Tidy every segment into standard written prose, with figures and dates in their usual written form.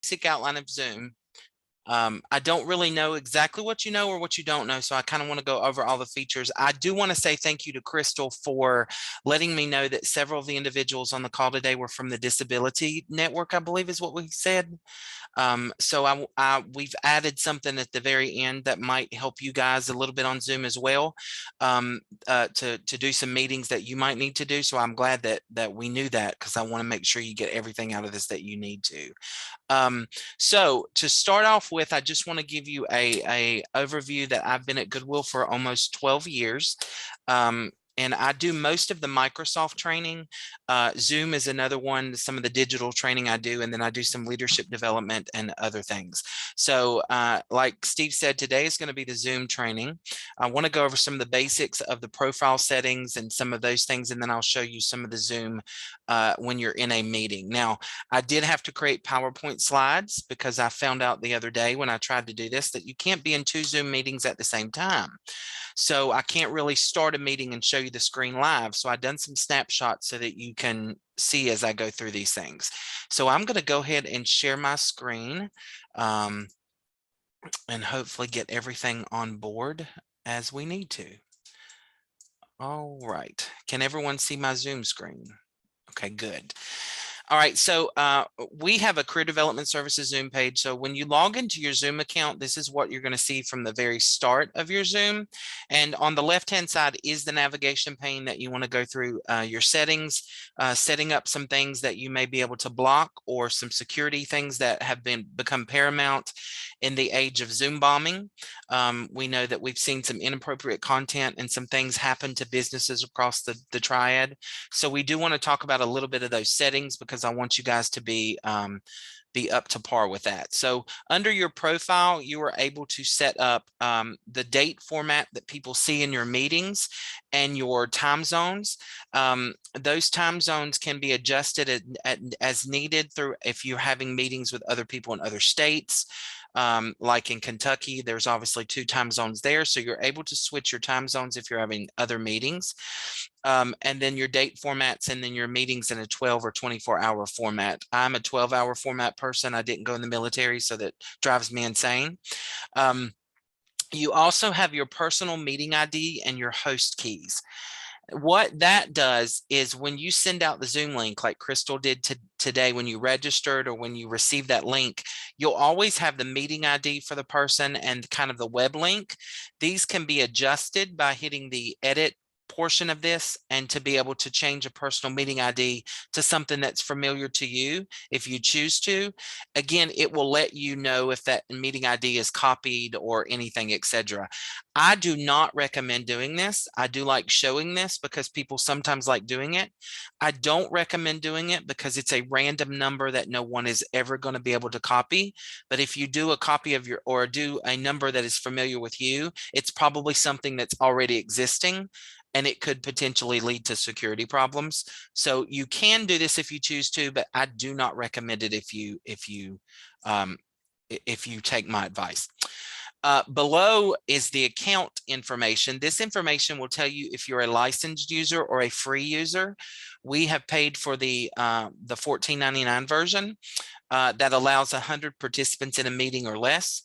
basic outline of Zoom. I don't really know exactly what you know or what you don't know, so I kind of want to go over all the features. I do want to say thank you to Crystal for letting me know that several of the individuals on the call today were from the Disability Network, I believe is what we said. So we've added something at the very end that might help you guys a little bit on Zoom as well, to do some meetings that you might need to do. So I'm glad that we knew that, because I want to make sure you get everything out of this that you need to. So to start off with, I just want to give you a overview that I've been at Goodwill for almost 12 years. And I do most of the Microsoft training. Zoom is another one, some of the digital training I do, and then I do some leadership development and other things. So like Steve said, today is going to be the Zoom training. I want to go over some of the basics of the profile settings and some of those things, and then I'll show you some of the Zoom when you're in a meeting. Now, I did have to create PowerPoint slides because I found out the other day when I tried to do this that you can't be in 2 Zoom meetings at the same time. So I can't really start a meeting and show you the screen live. So I've done some snapshots so that you can see as I go through these things. So I'm going to go ahead and share my screen and hopefully get everything on board as we need to. All right. Can everyone see my Zoom screen? Okay, good. All right, so we have a Career Development Services Zoom page. So when you log into your Zoom account, this is what you're going to see from the very start of your Zoom. And on the left-hand side is the navigation pane that you want to go through your settings, setting up some things that you may be able to block, or some security things that have become paramount in the age of Zoom bombing. We know that we've seen some inappropriate content and some things happen to businesses across the triad. So we do want to talk about a little bit of those settings, because I want you guys to be up to par with that. So under your profile, you are able to set up the date format that people see in your meetings and your time zones. Those time zones can be adjusted as needed through if you're having meetings with other people in other states. Like in Kentucky, there's obviously 2 time zones there. So you're able to switch your time zones if you're having other meetings. And then your date formats, and then your meetings in a 12 or 24-hour format. I'm a 12-hour format person. I didn't go in the military, so that drives me insane. You also have your personal meeting ID and your host keys. What that does is when you send out the Zoom link, like Crystal did today when you registered or when you received that link, you'll always have the meeting ID for the person and kind of the web link. These can be adjusted by hitting the edit portion of this, and to be able to change a personal meeting ID to something that's familiar to you if you choose to. Again, it will let you know if that meeting ID is copied or anything, etc. I do not recommend doing this. I do like showing this because people sometimes like doing it. I don't recommend doing it because it's a random number that no one is ever going to be able to copy. But if you do a copy of your, or do a number that is familiar with you, it's probably something that's already existing, and it could potentially lead to security problems. So you can do this if you choose to, but I do not recommend it if you take my advice. Below is the account information. This information will tell you if you're a licensed user or a free user. We have paid for the $14.99 version that allows 100 participants in a meeting or less.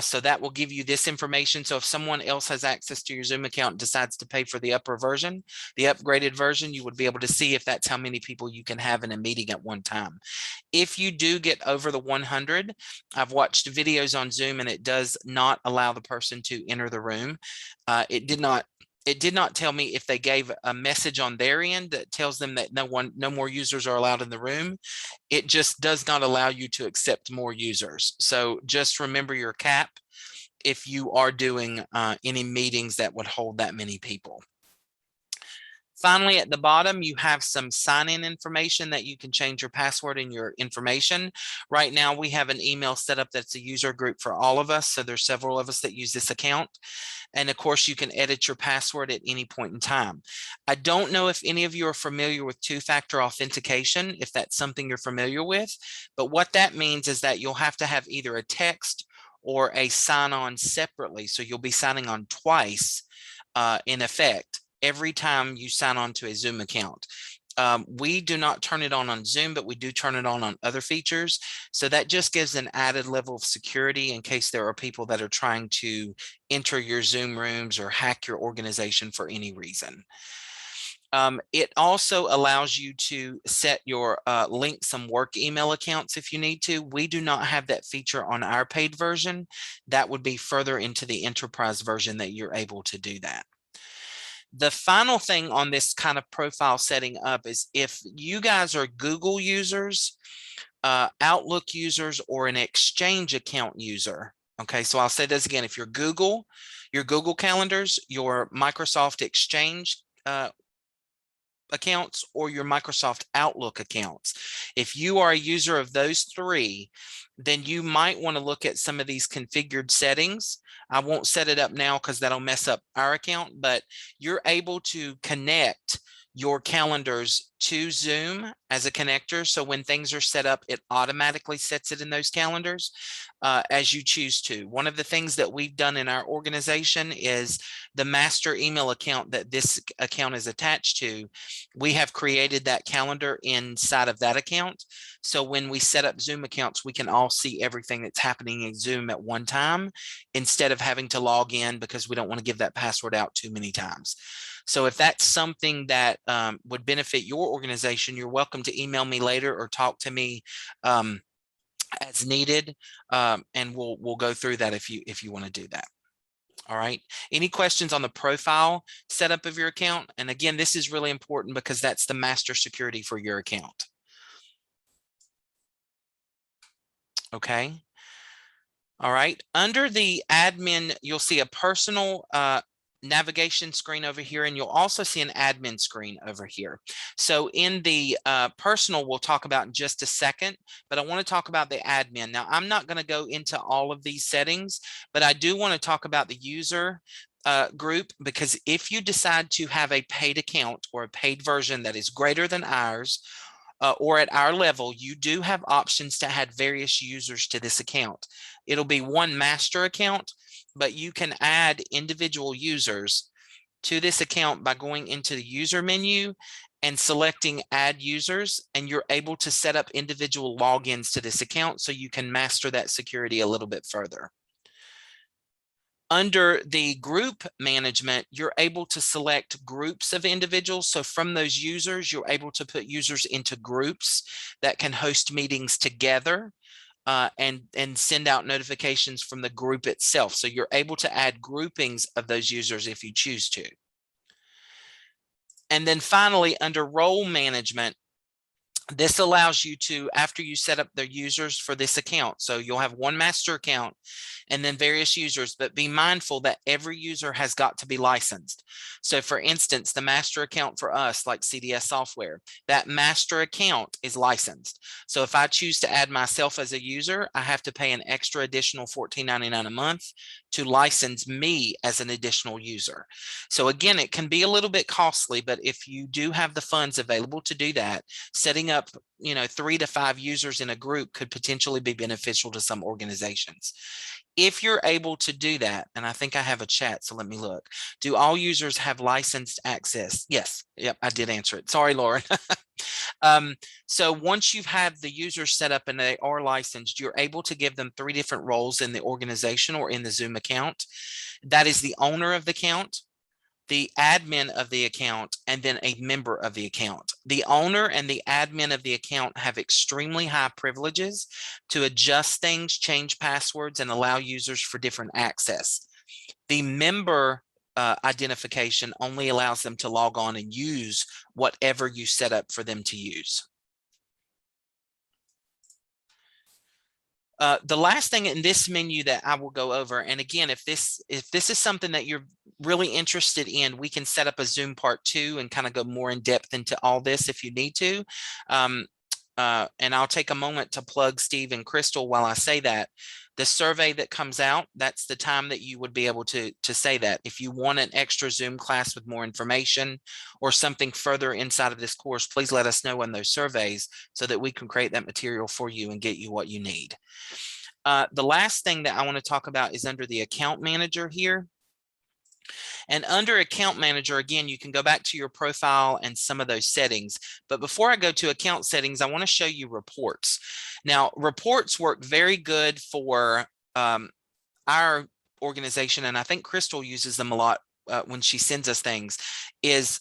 So that will give you this information. So if someone else has access to your Zoom account and decides to pay for the upper version, the upgraded version, you would be able to see if that's how many people you can have in a meeting at one time. If you do get over the 100, I've watched videos on Zoom and it does not allow the person to enter the room. It did not tell me if they gave a message on their end that tells them that no more users are allowed in the room. It just does not allow you to accept more users. So just remember your cap if you are doing any meetings that would hold that many people. Finally, at the bottom, you have some sign-in information that you can change your password and your information. Right now, we have an email set up that's a user group for all of us. So there's several of us that use this account. And of course, you can edit your password at any point in time. I don't know if any of you are familiar with 2-factor authentication, if that's something you're familiar with. But what that means is that you'll have to have either a text or a sign-on separately. So you'll be signing on twice in effect every time you sign on to a Zoom account. We do not turn it on Zoom, but we do turn it on other features. So that just gives an added level of security in case there are people that are trying to enter your Zoom rooms or hack your organization for any reason. It also allows you to set your link some work email accounts if you need to. We do not have that feature on our paid version. That would be further into the enterprise version that you're able to do that. The final thing on this kind of profile setting up is if you guys are Google users, Outlook users, or an Exchange account user. Okay, so I'll say this again. If you're Google, your Google calendars, your Microsoft Exchange accounts, or your Microsoft Outlook accounts. If you are a user of those three, then you might want to look at some of these configured settings. I won't set it up now because that'll mess up our account, but you're able to connect your calendars to Zoom as a connector. So when things are set up, it automatically sets it in those calendars as you choose to. One of the things that we've done in our organization is the master email account that this account is attached to. We have created that calendar inside of that account. So when we set up Zoom accounts, we can all see everything that's happening in Zoom at one time instead of having to log in because we don't want to give that password out too many times. So if that's something that would benefit your organization, you're welcome to email me later or talk to me as needed, and we'll go through that if you want to do that. All right. Any questions on the profile setup of your account? And again, this is really important because that's the master security for your account. Okay. All right. Under the admin, you'll see a personal navigation screen over here, and you'll also see an admin screen over here. So in the personal, we'll talk about in just a second, but I want to talk about the admin. Now, I'm not going to go into all of these settings, but I do want to talk about the user group, because if you decide to have a paid account or a paid version that is greater than ours, or at our level, you do have options to add various users to this account. It'll be one master account, but you can add individual users to this account by going into the user menu and selecting add users, and you're able to set up individual logins to this account so you can master that security a little bit further. Under the group management, you're able to select groups of individuals. So from those users, you're able to put users into groups that can host meetings together and send out notifications from the group itself. So you're able to add groupings of those users if you choose to. And then finally, under role management, this allows you to, after you set up the users for this account, so you'll have one master account and then various users, but be mindful that every user has got to be licensed. So for instance, the master account for us, like CDS software, that master account is licensed. So if I choose to add myself as a user, I have to pay an extra additional $14.99 a month to license me as an additional user. So again, it can be a little bit costly, but if you do have the funds available to do that, setting up 3 to 5 users in a group could potentially be beneficial to some organizations. If you're able to do that, and I think I have a chat, so let me look. Do all users have licensed access? Yes. Yep, I did answer it. Sorry, Lauren. So once you've had the users set up and they are licensed, you're able to give them 3 different roles in the organization or in the Zoom account. That is the owner of the account, the admin of the account, and then a member of the account. The owner and the admin of the account have extremely high privileges to adjust things, change passwords, and allow users for different access. The member identification only allows them to log on and use whatever you set up for them to use. The last thing in this menu that I will go over, and again, if this is something that you're really interested in, we can set up a Zoom part 2 and kind of go more in depth into all this if you need to. And I'll take a moment to plug Steve and Crystal while I say that. The survey that comes out, that's the time that you would be able to say that. If you want an extra Zoom class with more information or something further inside of this course, please let us know in those surveys so that we can create that material for you and get you what you need. The last thing that I want to talk about is under the account manager here. And under Account Manager, again, you can go back to your profile and some of those settings. But before I go to account settings, I want to show you reports. Now, reports work very good for our organization, and I think Crystal uses them a lot when she sends us things, is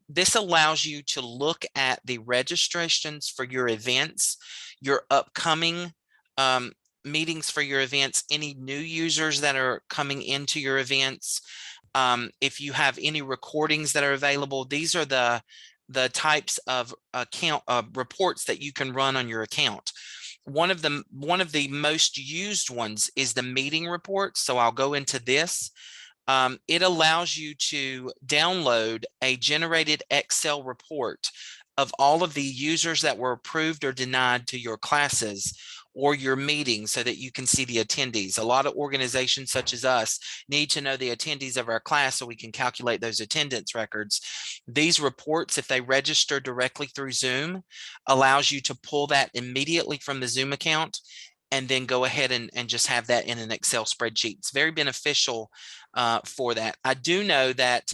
this allows you to look at the registrations for your events, your upcoming meetings for your events, any new users that are coming into your events. If you have any recordings that are available, these are the types of account reports that you can run on your account. One of the most used ones is the meeting report. So I'll go into this. It allows you to download a generated Excel report of all of the users that were approved or denied to your classes or your meetings so that you can see the attendees. A lot of organizations such as us need to know the attendees of our class so we can calculate those attendance records. These reports, if they register directly through Zoom, allows you to pull that immediately from the Zoom account and then go ahead and just have that in an Excel spreadsheet. It's very beneficial for that. I do know that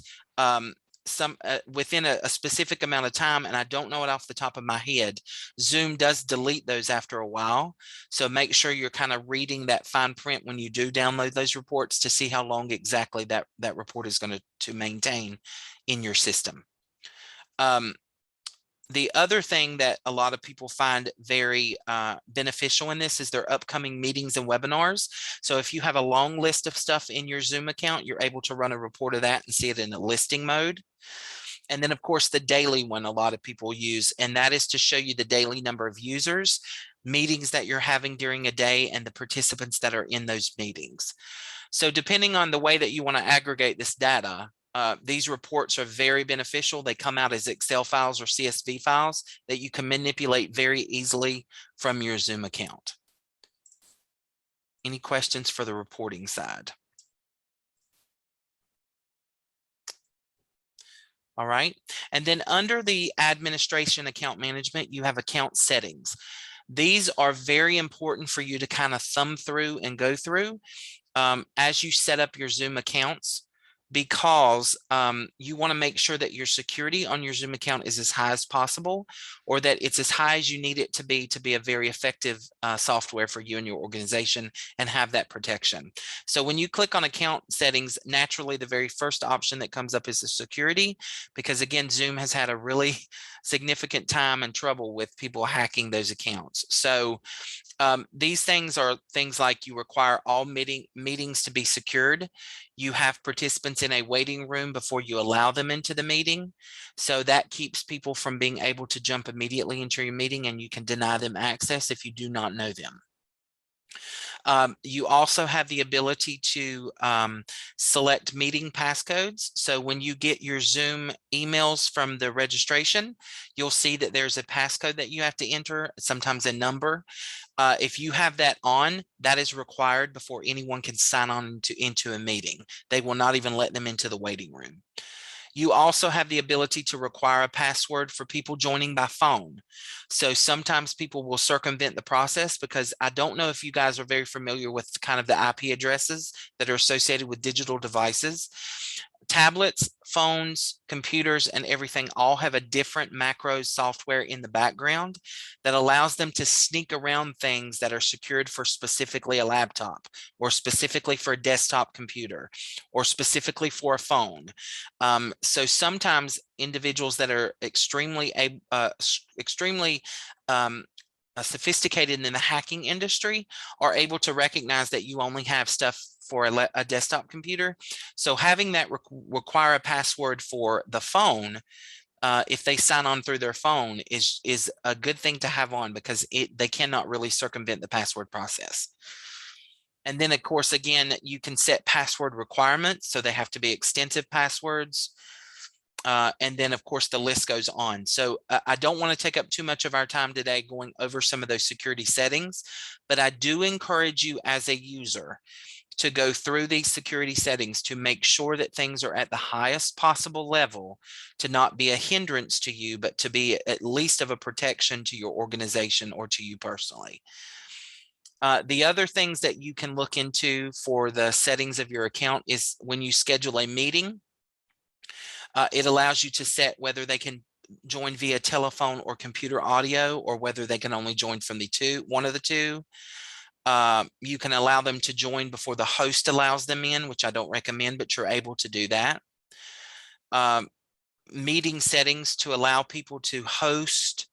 within a specific amount of time, and I don't know it off the top of my head, Zoom does delete those after a while. So make sure you're kind of reading that fine print when you do download those reports to see how long exactly that report is going to maintain in your system. The other thing that a lot of people find very beneficial in this is their upcoming meetings and webinars. So if you have a long list of stuff in your Zoom account, you're able to run a report of that and see it in a listing mode. And then, of course, the daily one a lot of people use, and that is to show you the daily number of users, meetings that you're having during a day, and the participants that are in those meetings. So depending on the way that you want to aggregate this data, these reports are very beneficial. They come out as Excel files or CSV files that you can manipulate very easily from your Zoom account. Any questions for the reporting side? All right. And then under the administration account management, you have account settings. These are very important for you to kind of thumb through and go through as you set up your Zoom accounts, because you want to make sure that your security on your Zoom account is as high as possible, or that it's as high as you need it to be a very effective software for you and your organization and have that protection. So when you click on account settings, naturally the very first option that comes up is the security, because again, Zoom has had a really significant time and trouble with people hacking those accounts. So these things are things like you require all meetings to be secured. You have participants in a waiting room before you allow them into the meeting. So that keeps people from being able to jump immediately into your meeting, and you can deny them access if you do not know them. You also have the ability to select meeting passcodes. So when you get your Zoom emails from the registration, you'll see that there's a passcode that you have to enter, sometimes a number. If you have that on, that is required before anyone can sign on into a meeting. They will not even let them into the waiting room. You also have the ability to require a password for people joining by phone. So sometimes people will circumvent the process, because I don't know if you guys are very familiar with kind of the IP addresses that are associated with digital devices. Tablets, phones, computers, and everything all have a different macro software in the background that allows them to sneak around things that are secured for specifically a laptop, or specifically for a desktop computer, or specifically for a phone. So sometimes individuals that are extremely sophisticated in the hacking industry are able to recognize that you only have stuff for a desktop computer. So having that require a password for the phone, if they sign on through their phone, is a good thing to have on, because they cannot really circumvent the password process. And then, of course, again, you can set password requirements. So they have to be extensive passwords. And then, of course, the list goes on. So I don't want to take up too much of our time today going over some of those security settings, but I do encourage you as a user to go through these security settings to make sure that things are at the highest possible level, to not be a hindrance to you, but to be at least of a protection to your organization or to you personally. The other things that you can look into for the settings of your account is when you schedule a meeting. It allows you to set whether they can join via telephone or computer audio, or whether they can only join from one of the two. You can allow them to join before the host allows them in, which I don't recommend, but you're able to do that. Meeting settings to allow people to host,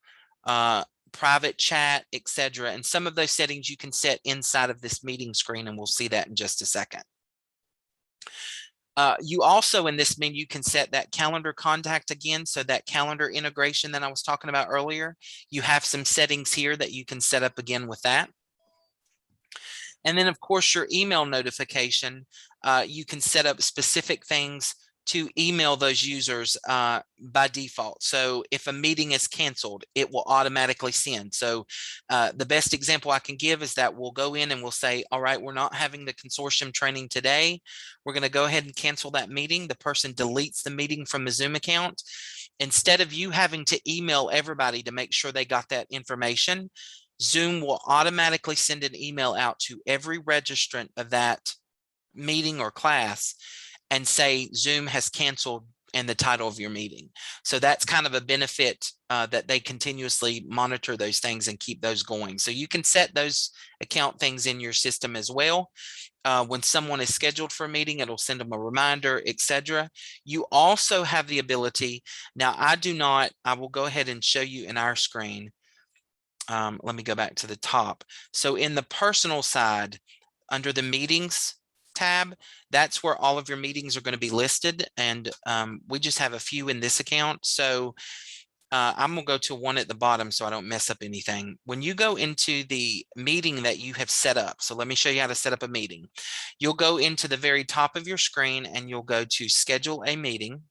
private chat, etc. And some of those settings you can set inside of this meeting screen, and we'll see that in just a second. You also, in this menu, can set that calendar contact again. So that calendar integration that I was talking about earlier, you have some settings here that you can set up again with that. And then, of course, your email notification, you can set up specific things to email those users by default. So if a meeting is canceled, it will automatically send. So the best example I can give is that we'll go in and we'll say, all right, we're not having the consortium training today. We're going to go ahead and cancel that meeting. The person deletes the meeting from the Zoom account. Instead of you having to email everybody to make sure they got that information, Zoom will automatically send an email out to every registrant of that meeting or class and say Zoom has canceled and the title of your meeting. So that's kind of a benefit that they continuously monitor those things and keep those going. So you can set those account things in your system as well. When someone is scheduled for a meeting, it'll send them a reminder, etc. You also have the ability, now I will go ahead and show you in our screen. Let me go back to the top. So in the personal side, under the meetings tab, that's where all of your meetings are going to be listed. And we just have a few in this account. So I'm going to go to one at the bottom so I don't mess up anything. When you go into the meeting that you have set up, so let me show you how to set up a meeting. You'll go into the very top of your screen and you'll go to schedule a meeting.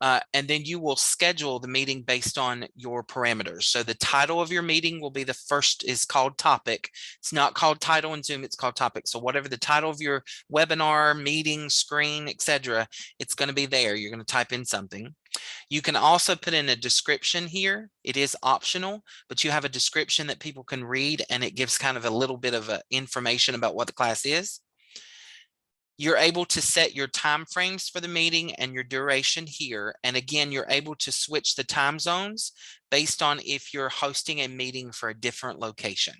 And then you will schedule the meeting based on your parameters. So the title of your meeting will be the first, is called topic. It's not called title in Zoom, it's called topic. So whatever the title of your webinar, meeting, screen, etc., it's going to be there. You're going to type in something. You can also put in a description here. It is optional, but you have a description that people can read, and it gives kind of a little bit of information about what the class is. You're able to set your time frames for the meeting and your duration here. And again, you're able to switch the time zones based on if you're hosting a meeting for a different location.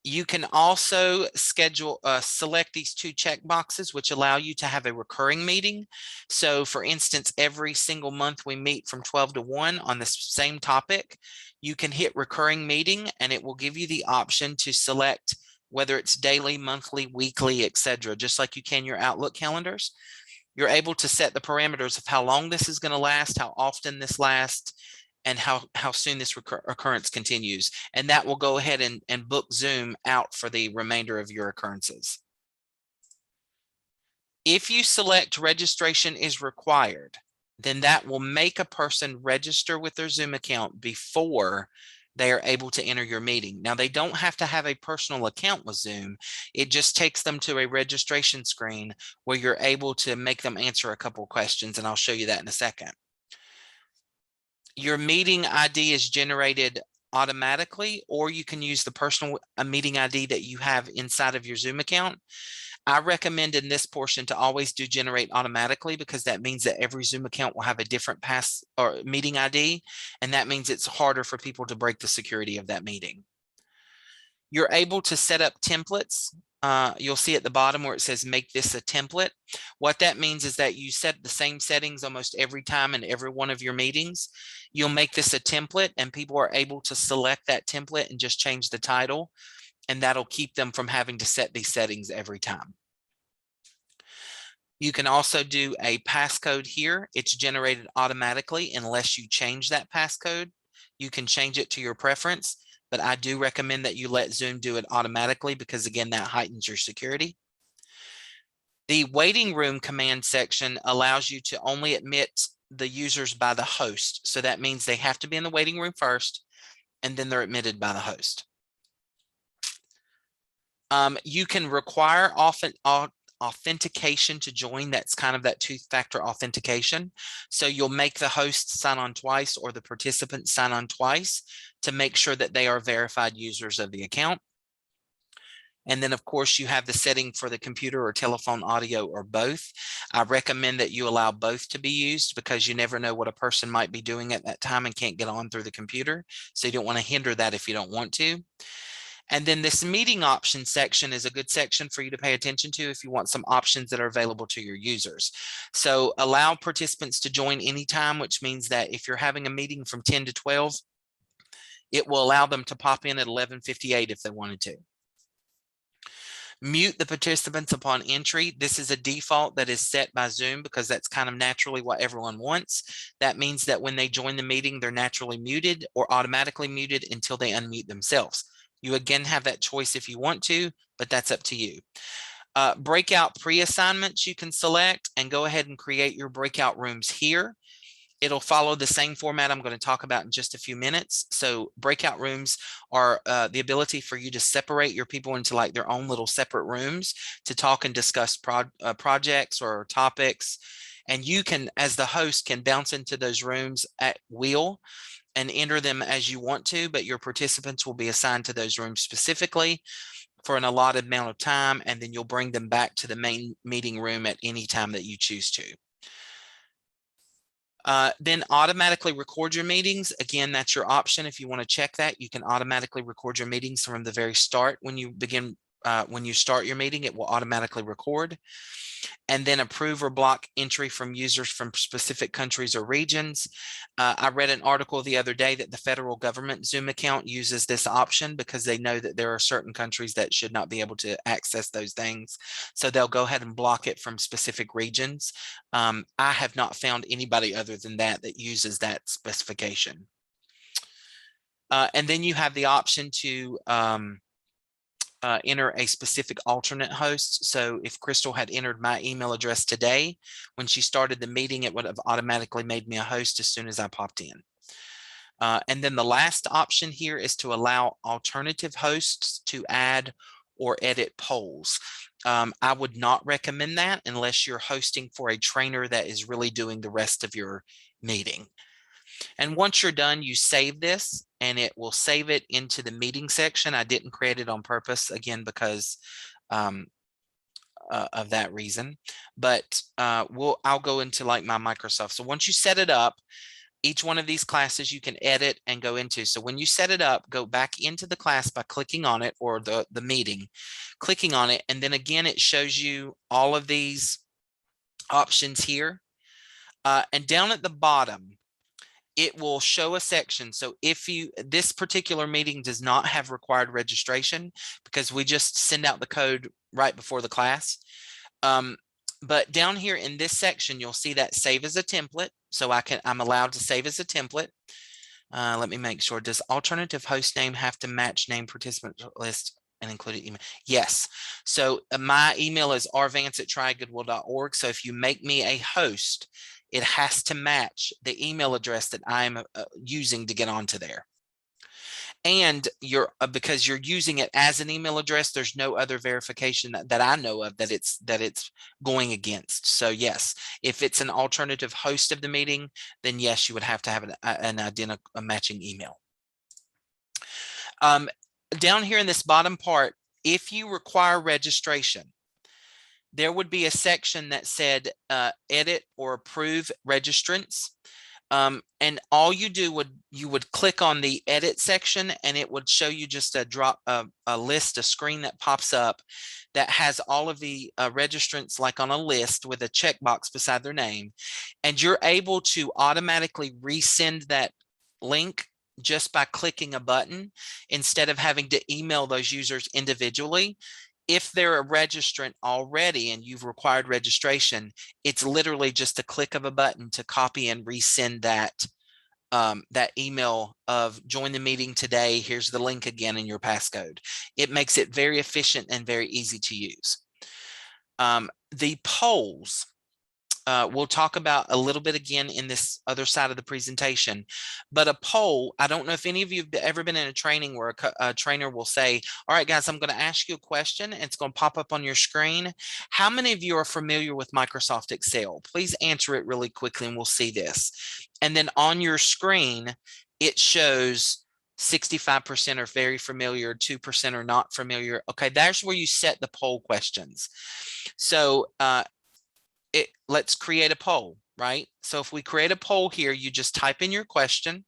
You can also select these two check boxes, which allow you to have a recurring meeting. So for instance, every single month we meet from 12 to 1 on the same topic. You can hit recurring meeting, and it will give you the option to select whether it's daily, monthly, weekly, etc., just like you can your Outlook calendars. You're able to set the parameters of how long this is going to last, how often this lasts, and how soon this occurrence continues. And that will go ahead and book Zoom out for the remainder of your occurrences. If you select registration is required, then that will make a person register with their Zoom account before they are able to enter your meeting. Now, they don't have to have a personal account with Zoom. It just takes them to a registration screen where you're able to make them answer a couple of questions, and I'll show you that in a second. Your meeting ID is generated automatically, or you can use the personal meeting ID that you have inside of your Zoom account. I recommend in this portion to always do generate automatically, because that means that every Zoom account will have a different meeting ID, and that means it's harder for people to break the security of that meeting. You're able to set up templates. You'll see at the bottom where it says make this a template. What that means is that you set the same settings almost every time in every one of your meetings. You'll make this a template, and people are able to select that template and just change the title, and that'll keep them from having to set these settings every time. You can also do a passcode here. It's generated automatically unless you change that passcode. You can change it to your preference, but I do recommend that you let Zoom do it automatically, because again, that heightens your security. The waiting room command section allows you to only admit the users by the host. So that means they have to be in the waiting room first, and then they're admitted by the host. You can require authentication to join. That's kind of that two-factor authentication. So you'll make the host sign on twice, or the participant sign on twice, to make sure that they are verified users of the account. And then of course you have the setting for the computer or telephone audio or both. I recommend that you allow both to be used because you never know what a person might be doing at that time and can't get on through the computer. So you don't want to hinder that if you don't want to. And then this meeting options section is a good section for you to pay attention to if you want some options that are available to your users. So allow participants to join anytime, which means that if you're having a meeting from 10 to 12, it will allow them to pop in at 11:58 if they wanted to. Mute the participants upon entry. This is a default that is set by Zoom because that's kind of naturally what everyone wants. That means that when they join the meeting, they're naturally muted or automatically muted until they unmute themselves. You again have that choice if you want to, but that's up to you. Breakout pre-assignments you can select and go ahead and create your breakout rooms here. It'll follow the same format I'm going to talk about in just a few minutes. So breakout rooms are the ability for you to separate your people into like their own little separate rooms to talk and discuss projects or topics. And you can, as the host, can bounce into those rooms at will and enter them as you want to, but your participants will be assigned to those rooms specifically for an allotted amount of time, and then you'll bring them back to the main meeting room at any time that you choose to. Then automatically record your meetings. Again, that's your option. If you want to check that, you can automatically record your meetings from the very start. When you begin, when you start your meeting, it will automatically record. And then approve or block entry from users from specific countries or regions. I read an article the other day that the federal government Zoom account uses this option because they know that there are certain countries that should not be able to access those things. So they'll go ahead and block it from specific regions. I have not found anybody other than that uses that specification. And then you have the option to enter a specific alternate host. So if Crystal had entered my email address today, when she started the meeting, it would have automatically made me a host as soon as I popped in. And then the last option here is to allow alternative hosts to add or edit polls. I would not recommend that unless you're hosting for a trainer that is really doing the rest of your meeting. And once you're done, you save this and it will save it into the meeting section. I didn't create it on purpose, again, because of that reason. But I'll go into like my Microsoft. So once you set it up, each one of these classes you can edit and go into. So when you set it up, go back into the class by clicking on it, or the meeting, clicking on it. And then again, it shows you all of these options here. And down at the bottom, it will show a section. So if this particular meeting does not have required registration because we just send out the code right before the class. But down here in this section, you'll see that save as a template. So I'm allowed to save as a template. Let me make sure. Does alternative host name have to match name participant list and include an email? Yes. So my email is rvance@trygoodwill.org. So if you make me a host, it has to match the email address that I'm using to get onto there. And because you're using it as an email address, there's no other verification that I know of that it's going against. So yes, if it's an alternative host of the meeting, then yes, you would have to have an identical matching email. Down here in this bottom part, if you require registration, there would be a section that said edit or approve registrants. And all you would click on the edit section, and it would show you just a screen that pops up that has all of the registrants like on a list with a checkbox beside their name. And you're able to automatically resend that link just by clicking a button instead of having to email those users individually. If they're a registrant already and you've required registration, it's literally just a click of a button to copy and resend that email of join the meeting today. Here's the link again in your passcode. It makes it very efficient and very easy to use. The polls, we'll talk about a little bit again in this other side of the presentation, but a poll, I don't know if any of you have ever been in a training where a trainer will say, all right, guys, I'm going to ask you a question. And it's going to pop up on your screen. How many of you are familiar with Microsoft Excel? Please answer it really quickly and we'll see this. And then on your screen, it shows 65% are very familiar, 2% are not familiar. Okay, that's where you set the poll questions. So let's create a poll, right? So if we create a poll here, you just type in your question.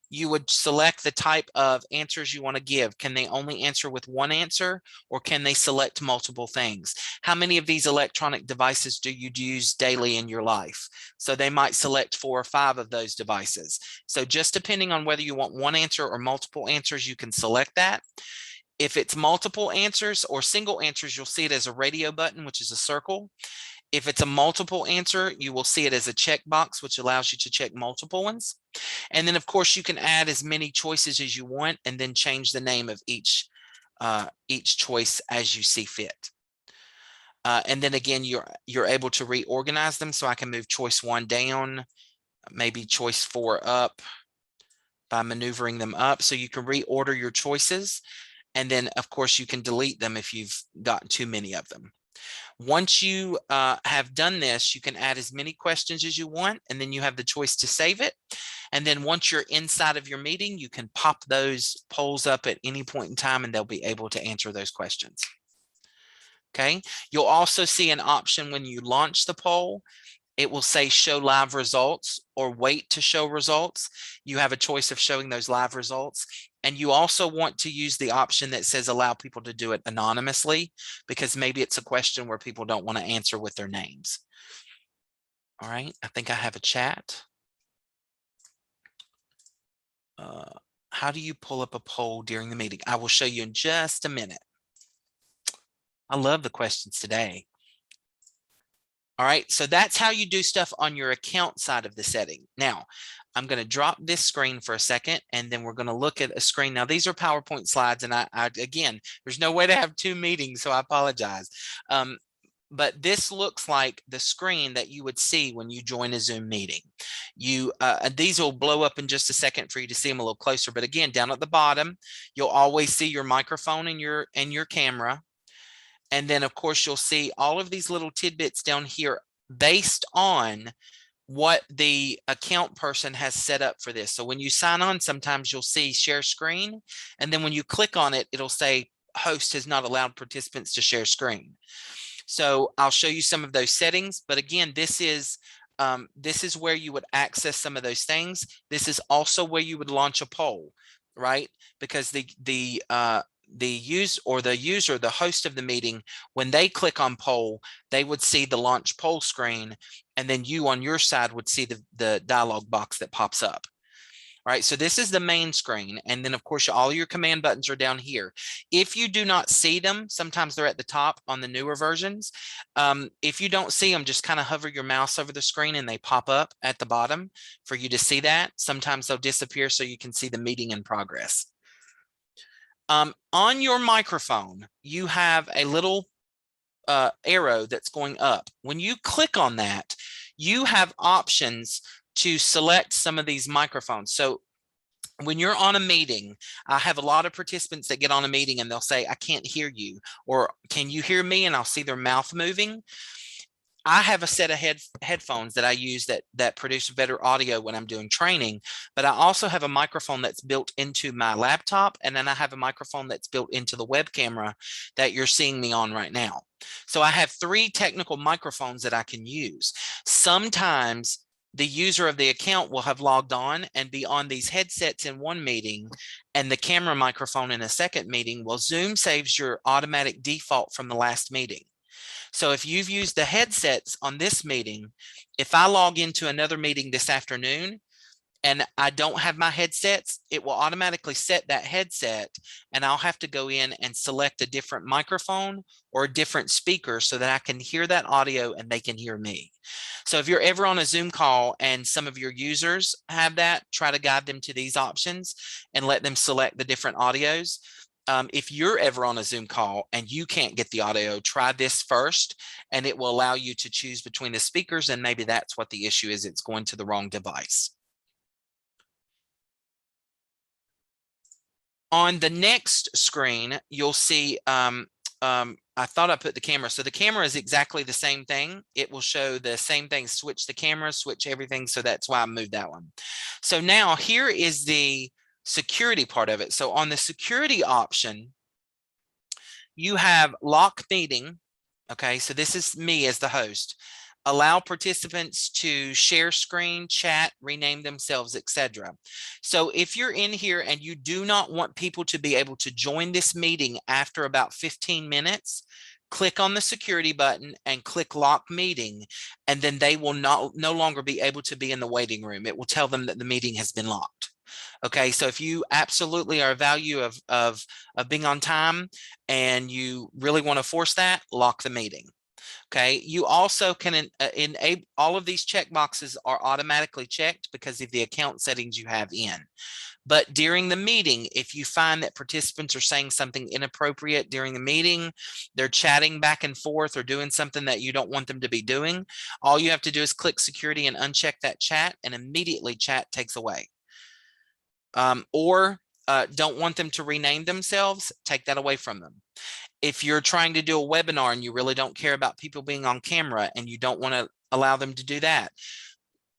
You would select the type of answers you want to give. Can they only answer with one answer, or can they select multiple things? How many of these electronic devices do you use daily in your life? So they might select 4 or 5 of those devices. So just depending on whether you want one answer or multiple answers, you can select that. If it's multiple answers or single answers, you'll see it as a radio button, which is a circle. If it's a multiple answer, you will see it as a checkbox, which allows you to check multiple ones. And then, of course, you can add as many choices as you want and then change the name of each choice as you see fit. And then again, you're able to reorganize them. So I can move choice 1 down, maybe choice 4 up by maneuvering them up. So you can reorder your choices. And then, of course, you can delete them if you've gotten too many of them. Once you have done this, you can add as many questions as you want, and then you have the choice to save it. And then once you're inside of your meeting, you can pop those polls up at any point in time, and they'll be able to answer those questions. Okay. You'll also see an option when you launch the poll. It will say show live results or wait to show results. You have a choice of showing those live results. And you also want to use the option that says allow people to do it anonymously, because maybe it's a question where people don't want to answer with their names. All right, I think I have a chat. How do you pull up a poll during the meeting? I will show you in just a minute. I love the questions today. All right, so that's how you do stuff on your account side of the setting. Now, I'm going to drop this screen for a second, and then we're going to look at a screen. Now, these are PowerPoint slides, and I again, there's no way to have 2 meetings, so I apologize. But this looks like the screen that you would see when you join a Zoom meeting. These will blow up in just a second for you to see them a little closer. But again, down at the bottom, you'll always see your microphone and your camera. And then, of course, you'll see all of these little tidbits down here based on what the account person has set up for this. So when you sign on, sometimes you'll see share screen. And then when you click on it, it'll say host has not allowed participants to share screen. So I'll show you some of those settings. But again, this is where you would access some of those things. This is also where you would launch a poll, right? Because the user, the host of the meeting, when they click on poll, they would see the launch poll screen, and then you on your side would see the dialog box that pops up. All right, so this is the main screen, and then of course all your command buttons are down here. If you do not see them, sometimes they're at the top on the newer versions. If you don't see them, just kind of hover your mouse over the screen and they pop up at the bottom for you to see that. Sometimes they'll disappear so you can see the meeting in progress. On your microphone, you have a little arrow that's going up. When you click on that, you have options to select some of these microphones. So when you're on a meeting, I have a lot of participants that get on a meeting and they'll say, I can't hear you, or can you hear me? And I'll see their mouth moving. I have a set of headphones that I use that produce better audio when I'm doing training, but I also have a microphone that's built into my laptop, and then I have a microphone that's built into the web camera that you're seeing me on right now. So I have 3 technical microphones that I can use. Sometimes the user of the account will have logged on and be on these headsets in one meeting and the camera microphone in a second meeting. Well, Zoom saves your automatic default from the last meeting. So if you've used the headsets on this meeting, if I log into another meeting this afternoon and I don't have my headsets, it will automatically set that headset, and I'll have to go in and select a different microphone or a different speaker so that I can hear that audio and they can hear me. So if you're ever on a Zoom call and some of your users have that, try to guide them to these options and let them select the different audios. If you're ever on a Zoom call and you can't get the audio, try this first, and it will allow you to choose between the speakers, and maybe that's what the issue is. It's going to the wrong device. On the next screen, you'll see, I thought I put the camera. So the camera is exactly the same thing. It will show the same thing, switch the camera, switch everything. So that's why I moved that one. So now here is the security part of it. So on the security option, you have lock meeting. Okay, so this is me as the host. Allow participants to share screen, chat, rename themselves, etc. So if you're in here and you do not want people to be able to join this meeting after about 15 minutes, click on the security button and click lock meeting, and then they will no longer be able to be in the waiting room. It will tell them that the meeting has been locked. Okay, so if you absolutely are a value of being on time and you really want to force that, lock the meeting. Okay, you also can enable all of these check boxes are automatically checked because of the account settings you have in. But during the meeting, if you find that participants are saying something inappropriate during the meeting, they're chatting back and forth or doing something that you don't want them to be doing, all you have to do is click security and uncheck that chat, and immediately chat takes away. Or don't want them to rename themselves, take that away from them. If you're trying to do a webinar and you really don't care about people being on camera and you don't want to allow them to do that,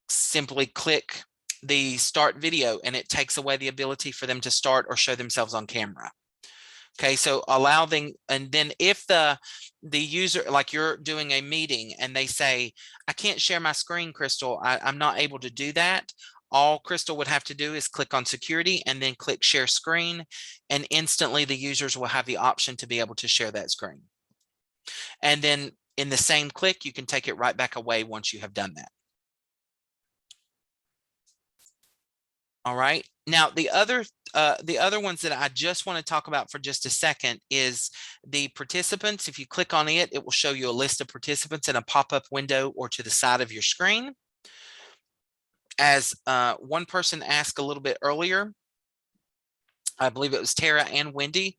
simply click the start video and it takes away the ability for them to start or show themselves on camera. Okay, so allow them, and then if the user, like you're doing a meeting and they say, I can't share my screen, Crystal, I'm not able to do that. All Crystal would have to do is click on security and then click share screen, and instantly the users will have the option to be able to share that screen. And then in the same click, you can take it right back away once you have done that. All right. Now, the other ones that I just want to talk about for just a second is the participants. If you click on it, it will show you a list of participants in a pop-up window or to the side of your screen. As one person asked a little bit earlier, I believe it was Tara and Wendy.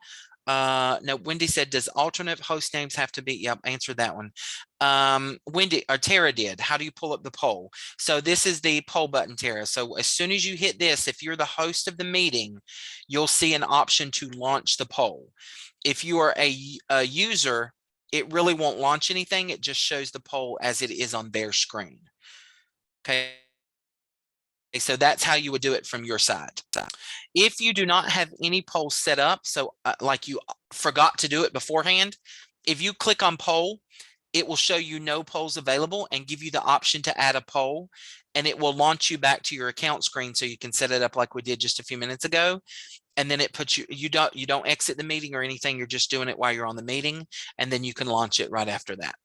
No, Wendy said, does alternate host names have to be? Yep, answered that one. Wendy or Tara did. How do you pull up the poll? So this is the poll button, Tara. So as soon as you hit this, if you're the host of the meeting, you'll see an option to launch the poll. If you are a user, it really won't launch anything. It just shows the poll as it is on their screen. Okay. So that's how you would do it from your side. If you do not have any polls set up, so like you forgot to do it beforehand, if you click on poll, it will show you no polls available and give you the option to add a poll, and it will launch you back to your account screen so you can set it up like we did just a few minutes ago. And then it puts you don't exit the meeting or anything, you're just doing it while you're on the meeting, and then you can launch it right after that.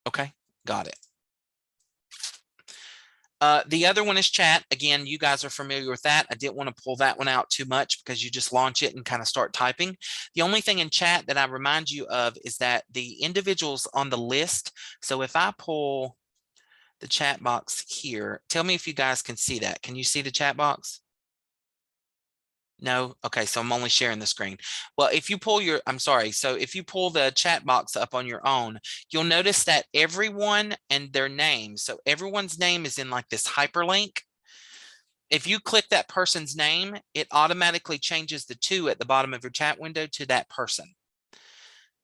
Okay, got it. The other one is chat. Again, you guys are familiar with that. I didn't want to pull that one out too much because you just launch it and kind of start typing. The only thing in chat that I remind you of is that the individuals on the list. So if I pull the chat box here, tell me if you guys can see that. Can you see the chat box? No? Okay, so I'm only sharing the screen. Well, if you pull your, I'm sorry, so if you pull the chat box up on your own, you'll notice that everyone and their name, so everyone's name is in like this hyperlink. If you click that person's name, it automatically changes the 2 at the bottom of your chat window to that person.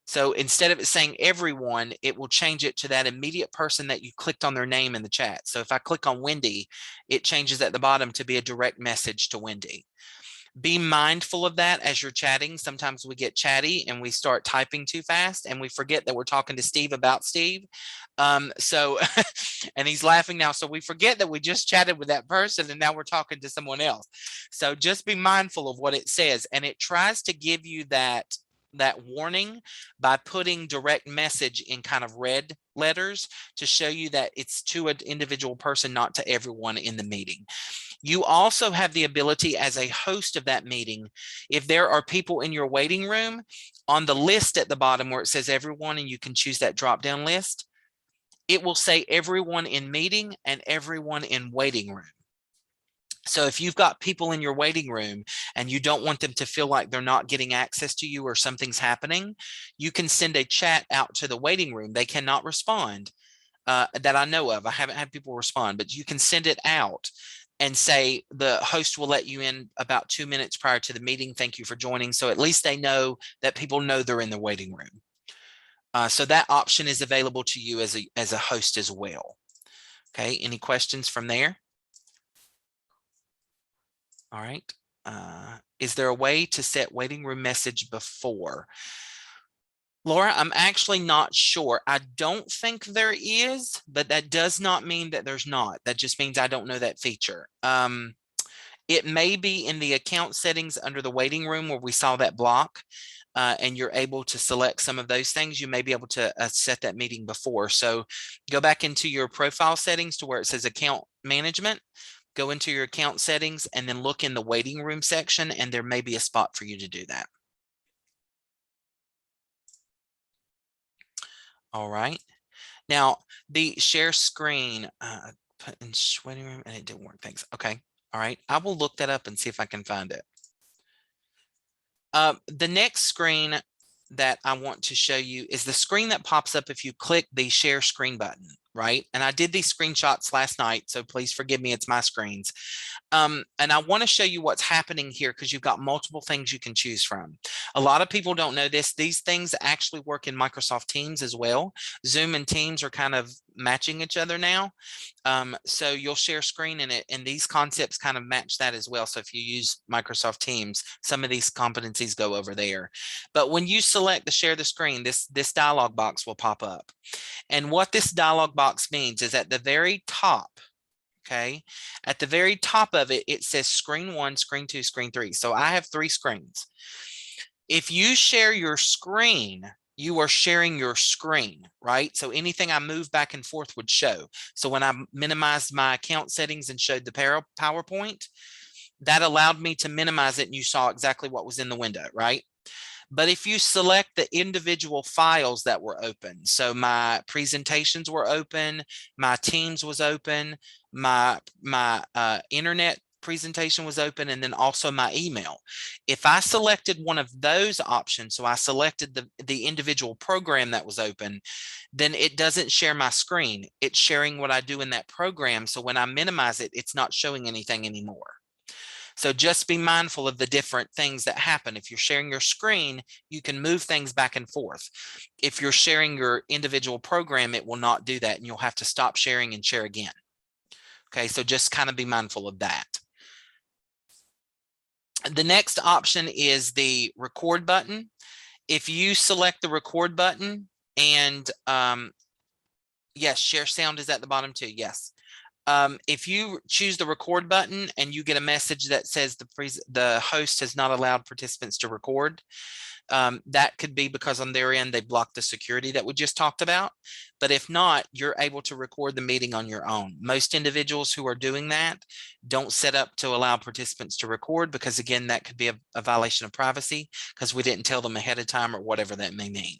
So instead of it saying everyone, it will change it to that immediate person that you clicked on their name in the chat. So if I click on Wendy, it changes at the bottom to be a direct message to Wendy. Be mindful of that as you're chatting. Sometimes we get chatty and we start typing too fast and we forget that we're talking to Steve about Steve. And he's laughing now. So we forget that we just chatted with that person and now we're talking to someone else. So just be mindful of what it says. And it tries to give you that warning by putting direct message in kind of red letters to show you that it's to an individual person, not to everyone in the meeting. You also have the ability as a host of that meeting, if there are people in your waiting room, on the list at the bottom where it says everyone and you can choose that drop down list, it will say everyone in meeting and everyone in waiting room. So if you've got people in your waiting room and you don't want them to feel like they're not getting access to you or something's happening, you can send a chat out to the waiting room. They cannot respond that I know of. I haven't had people respond, but you can send it out and say the host will let you in about 2 minutes prior to the meeting. Thank you for joining. So at least they know that people know they're in the waiting room. So that option is available to you as a host as well. Okay, any questions from there? All right. Is there a way to set waiting room message before? Laura, I'm actually not sure. I don't think there is, but that does not mean that there's not. That just means I don't know that feature. It may be in the account settings under the waiting room where we saw that block, and you're able to select some of those things. You may be able to set that meeting before. So go back into your profile settings to where it says account management, go into your account settings, and then look in the waiting room section, and there may be a spot for you to do that. All right. Now, the share screen, put in waiting room, and it didn't work. Thanks. Okay. All right. I will look that up and see if I can find it. The next screen that I want to show you is the screen that pops up if you click the share screen button, right? And I did these screenshots last night, so please forgive me, it's my screens. And I want to show you what's happening here because you've got multiple things you can choose from. A lot of people don't know this. These things actually work in Microsoft Teams as well. Zoom and Teams are kind of matching each other now. So you'll share screen in it, and these concepts kind of match that as well. So if you use Microsoft Teams, some of these competencies go over there. But when you select the share the screen, this dialog box will pop up. And what this dialog box means is at the very top, okay, at the very top of it, it says screen 1, screen 2, screen 3. So I have 3 screens. If you share your screen, you are sharing your screen, right? So anything I move back and forth would show. So when I minimized my account settings and showed the PowerPoint, that allowed me to minimize it and you saw exactly what was in the window, right? But if you select the individual files that were open, so my presentations were open, my Teams was open, my internet presentation was open, and then also my email. If I selected one of those options, so I selected the individual program that was open, then it doesn't share my screen. It's sharing what I do in that program. So when I minimize it, it's not showing anything anymore. So just be mindful of the different things that happen. If you're sharing your screen, you can move things back and forth. If you're sharing your individual program, it will not do that, and you'll have to stop sharing and share again. Okay, so just kind of be mindful of that. The next option is the record button. If you select the record button and yes, share sound is at the bottom too, yes. If you choose the record button and you get a message that says the host has not allowed participants to record, that could be because on their end they blocked the security that we just talked about. But if not, you're able to record the meeting on your own. Most individuals who are doing that don't set up to allow participants to record because, again, that could be a violation of privacy because we didn't tell them ahead of time or whatever that may mean.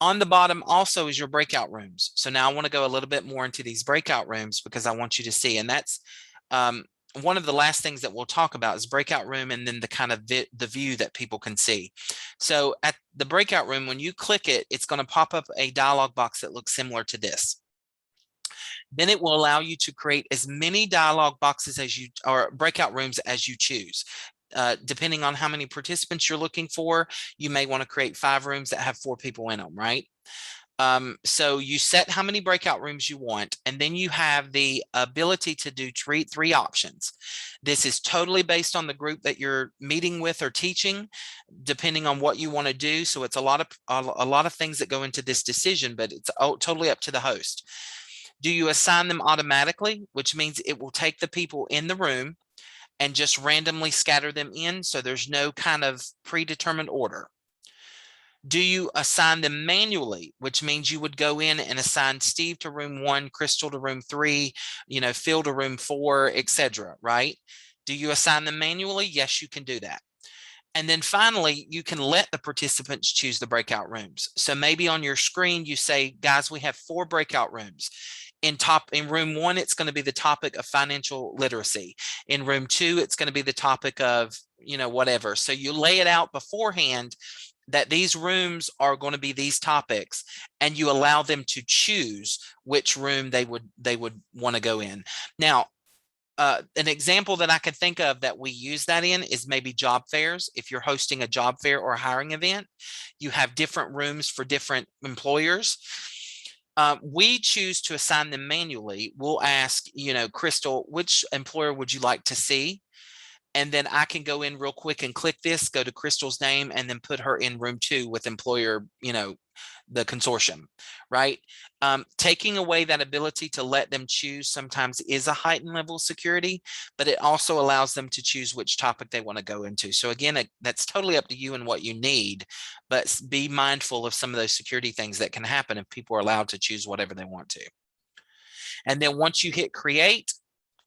On the bottom also is your breakout rooms. So now I want to go a little bit more into these breakout rooms because I want you to see, and that's one of the last things that we'll talk about is breakout room and then the kind of the view that people can see. So at the breakout room, when you click it, it's going to pop up a dialog box that looks similar to this. Then it will allow you to create as many dialog boxes as you, or breakout rooms as you choose. Depending on how many participants you're looking for, you may want to create 5 rooms that have 4 people in them, right? So you set how many breakout rooms you want, and then you have the ability to do 3 options. This is totally based on the group that you're meeting with or teaching, depending on what you want to do. So it's a lot of things that go into this decision, but it's totally up to the host. Do you assign them automatically, which means it will take the people in the room and just randomly scatter them in, so there's no kind of predetermined order? Do you assign them manually, which means you would go in and assign Steve to room 1, Crystal to room 3, Phil to room 4, etc., right? Do you assign them manually? Yes, you can do that. And then finally, you can let the participants choose the breakout rooms. So maybe on your screen, you say, guys, we have 4 breakout rooms. In room 1, it's going to be the topic of financial literacy. In room 2, it's going to be the topic of, whatever. So you lay it out beforehand that these rooms are going to be these topics, and you allow them to choose which room they would want to go in. Now, an example that I could think of that we use that in is maybe job fairs. If you're hosting a job fair or a hiring event, you have different rooms for different employers. We choose to assign them manually. We'll ask, Crystal, which employer would you like to see? And then I can go in real quick and click this, go to Crystal's name, and then put her in room 2 with employer, the consortium, right? Taking away that ability to let them choose sometimes is a heightened level of security, but it also allows them to choose which topic they want to go into. So again, that's totally up to you and what you need, but be mindful of some of those security things that can happen if people are allowed to choose whatever they want to. And then once you hit create,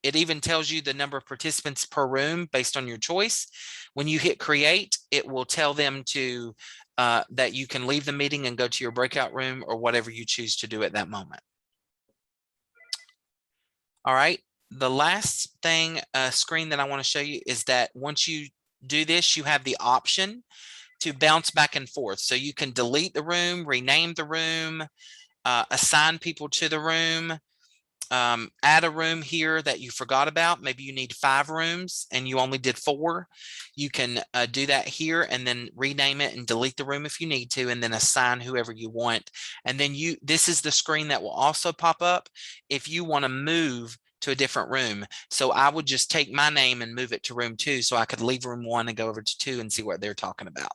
it even tells you the number of participants per room based on your choice. When you hit create, it will tell them to that you can leave the meeting and go to your breakout room or whatever you choose to do at that moment. All right. The last thing screen that I want to show you is that once you do this, you have the option to bounce back and forth. So you can delete the room, rename the room, assign people to the room, add a room here that you forgot about. Maybe you need 5 rooms and you only did 4. You can do that here and then rename it and delete the room if you need to, and then assign whoever you want. And then this is the screen that will also pop up if you want to move to a different room. So I would just take my name and move it to room 2 so I could leave room 1 and go over to 2 and see what they're talking about.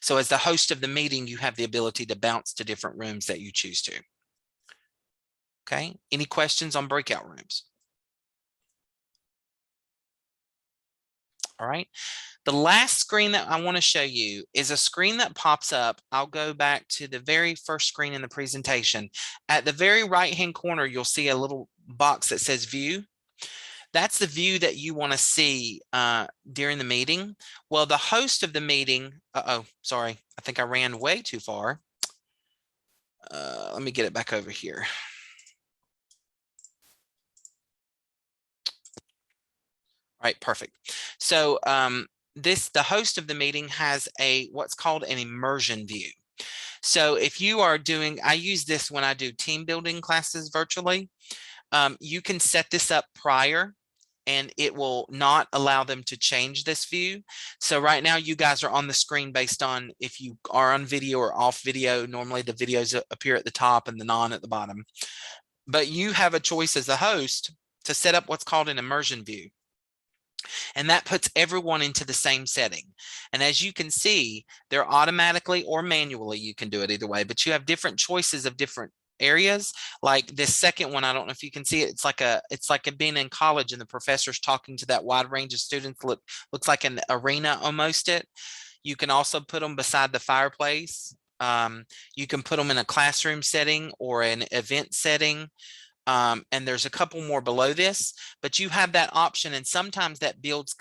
So as the host of the meeting, you have the ability to bounce to different rooms that you choose to. Okay, any questions on breakout rooms? All right, the last screen that I want to show you is a screen that pops up. I'll go back to the very first screen in the presentation. At the very right-hand corner, you'll see a little box that says view. That's the view that you want to see during the meeting. Well, the host of the meeting, sorry, I think I ran way too far. Let me get it back over here. Right, perfect. So the host of the meeting has what's called an immersion view. So if you are doing, I use this when I do team building classes virtually. You can set this up prior and it will not allow them to change this view. So right now you guys are on the screen based on if you are on video or off video. Normally the videos appear at the top and the non at the bottom. But you have a choice as the host to set up what's called an immersion view. And that puts everyone into the same setting. And as you can see, they're automatically or manually, you can do it either way, but you have different choices of different areas. Like this second one, I don't know if you can see it. It's like being in college and the professor's talking to that wide range of students. Looks like an arena almost. You can also put them beside the fireplace. You can put them in a classroom setting or an event setting. And there's a couple more below this, but you have that option. And sometimes that builds,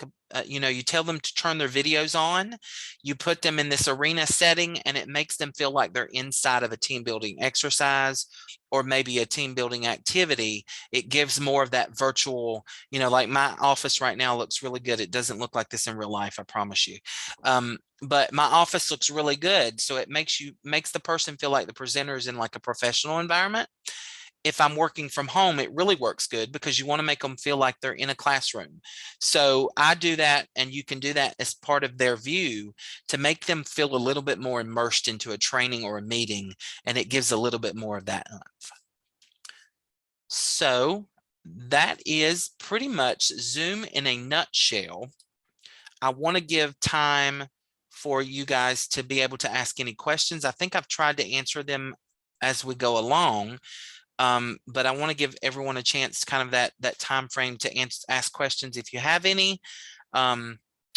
you tell them to turn their videos on, you put them in this arena setting, and it makes them feel like they're inside of a team building exercise or maybe a team building activity. It gives more of that virtual, like my office right now looks really good. It doesn't look like this in real life, I promise you. But my office looks really good. So it makes the person feel like the presenter is in like a professional environment. If I'm working from home, it really works good because you want to make them feel like they're in a classroom. So I do that, and you can do that as part of their view to make them feel a little bit more immersed into a training or a meeting, and it gives a little bit more of that. So that is pretty much Zoom in a nutshell. I want to give time for you guys to be able to ask any questions. I think I've tried to answer them as we go along. But I want to give everyone a chance, kind of that time frame to ask questions if you have any,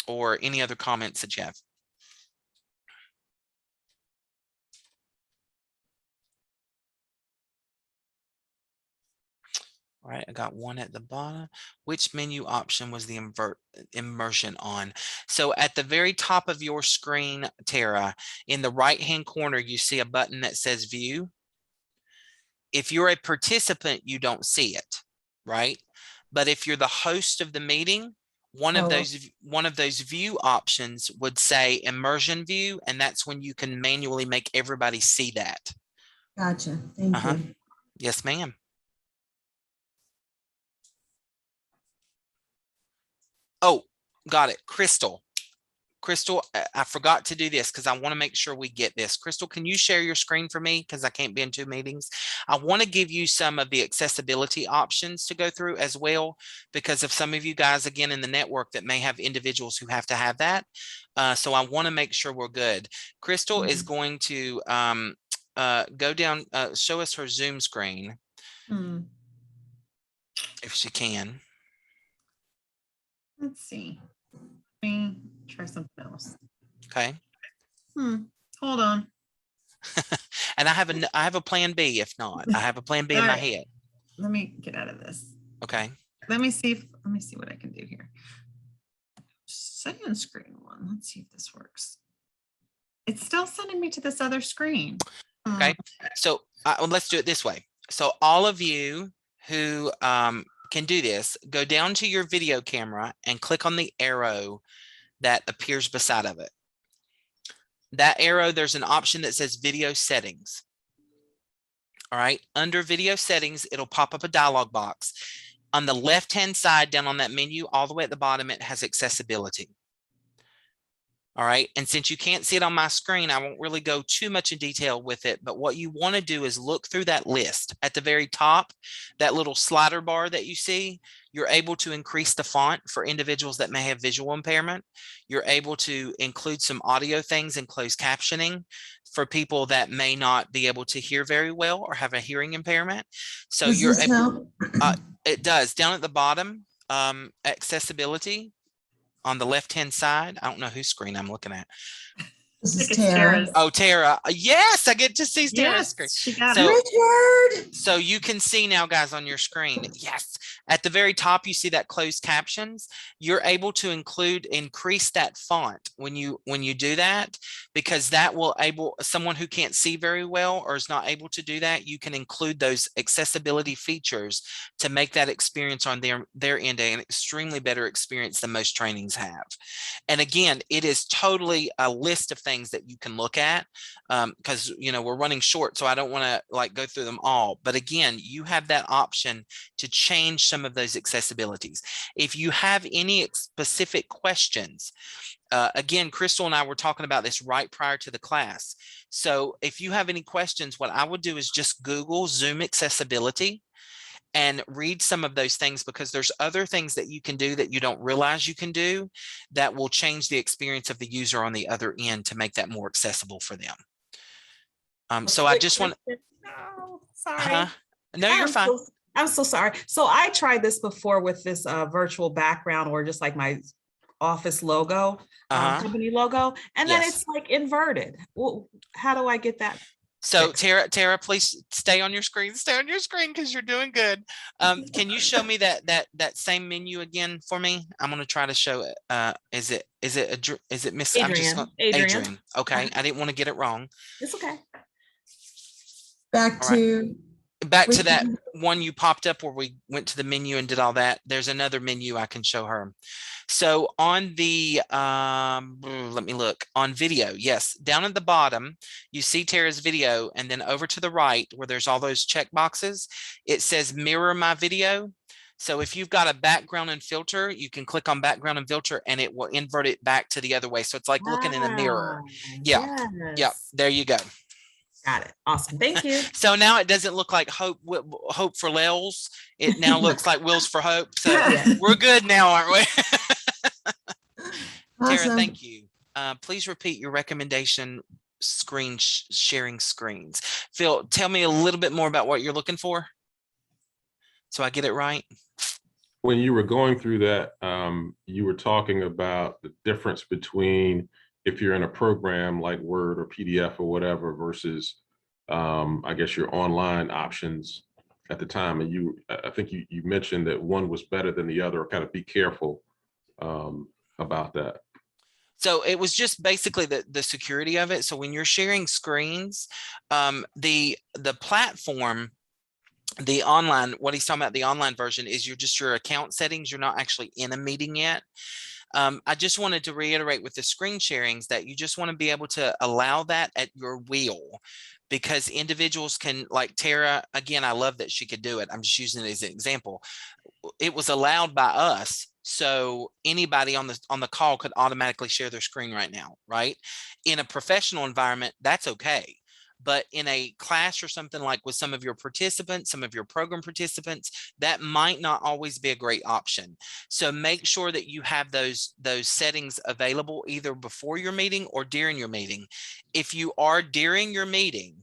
or any other comments that you have. All right, I got one at the bottom. Which menu option was the immersion on? So at the very top of your screen, Tara, in the right-hand corner, you see a button that says view. If you're a participant, you don't see it, right? But if you're the host of the meeting, one of those view options would say immersion view, and that's when you can manually make everybody see that. Gotcha. Thank you. Yes, ma'am. Oh, got it. Crystal. Crystal, I forgot to do this because I want to make sure we get this. Crystal, can you share your screen for me? Because I can't be in 2 meetings. I want to give you some of the accessibility options to go through as well, because of some of you guys, again, in the network that may have individuals who have to have that. So I want to make sure we're good. Crystal is going to go down, show us her Zoom screen. If she can. Let's see. Let me try something else. Okay. Hold on. And I have a plan B. If not, I have a plan B in my head. Let me get out of this. Okay. Let me see what I can do here. Second screen one. Let's see if this works. It's still sending me to this other screen. Okay. So let's do it this way. So all of you who can do this, go down to your video camera and click on the arrow that appears beside of it. That arrow, there's an option that says video settings. All right. Under video settings, it'll pop up a dialog box. On the left-hand side, down on that menu, all the way at the bottom, it has accessibility. All right. And since you can't see it on my screen, I won't really go too much in detail with it. But what you want to do is look through that list at the very top, that little slider bar that you see. You're able to increase the font for individuals that may have visual impairment. You're able to include some audio things and closed captioning for people that may not be able to hear very well or have a hearing impairment. So you're able, it does down at the bottom, accessibility. On the left-hand side, I don't know whose screen I'm looking at. This is Tara. Oh, Tara. Yes, I get to see Tara's screen. She got so, it. Richard. So you can see now, guys, on your screen. Yes. At the very top, you see that closed captions. You're able to increase that font when you do that, because that will someone who can't see very well or is not able to do that, you can include those accessibility features to make that experience on their end an extremely better experience than most trainings have. And again, it is totally a list of things that you can look at, because we're running short, so I don't want to go through them all. But again, you have that option to change some of those accessibilities. If you have any specific questions, again, Crystal and I were talking about this right prior to the class. So if you have any questions, what I would do is just Google Zoom accessibility and read some of those things, because there's other things that you can do that you don't realize you can do that will change the experience of the user on the other end to make that more accessible for them. So I just want to, sorry. No, you're fine. I'm so sorry. So I tried this before with this virtual background, or just like my office logo, company logo, and then it's like inverted. Well, how do I get that? So Tara, please stay on your screen. Stay on your screen because you're doing good. Can you show me that same menu again for me? I'm going to try to show it. Is it Miss Adrian? Okay, I didn't want to get it wrong. It's okay. Back to that one you popped up where we went to the menu and did all that. There's another menu I can show her. So on the, let me look, on video, yes, down at the bottom, you see Tara's video, and then over to the right where there's all those check boxes, it says mirror my video. So if you've got a background and filter, you can click on background and filter and it will invert it back to the other way. So it's like looking in a mirror. Yeah. Yes. Yeah. There you go. Got it. Awesome. Thank you. So now it doesn't look like hope for Lels. It now looks like Wheels for Hope. So we're good now, aren't we? awesome. Tara, thank you. Please repeat your recommendation screen sharing screens. Phil, tell me a little bit more about what you're looking for so I get it right. When you were going through that, you were talking about the difference between if you're in a program like Word or PDF or whatever versus, I guess, your online options at the time. And I think you mentioned that one was better than the other, or kind of be careful about that. So it was just basically the security of it. So when you're sharing screens, the platform, the online, what he's talking about, the online version is your account settings. You're not actually in a meeting yet. I just wanted to reiterate with the screen sharings that you just want to be able to allow that at your will, because individuals can, like Tara, again, I love that she could do it. I'm just using it as an example. It was allowed by us So anybody on the call could automatically share their screen right now, right? In a professional environment, that's okay. But in a class or something like with some of your participants, some of your program participants, that might not always be a great option. So make sure that you have those settings available either before your meeting or during your meeting. If you are during your meeting,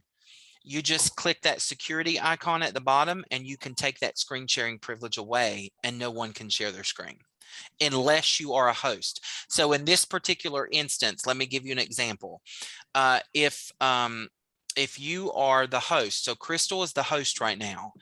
you just click that security icon at the bottom and you can take that screen sharing privilege away and no one can share their screen unless you are a host. So in this particular instance, let me give you an example. If you are the host, so Crystal is the host right now.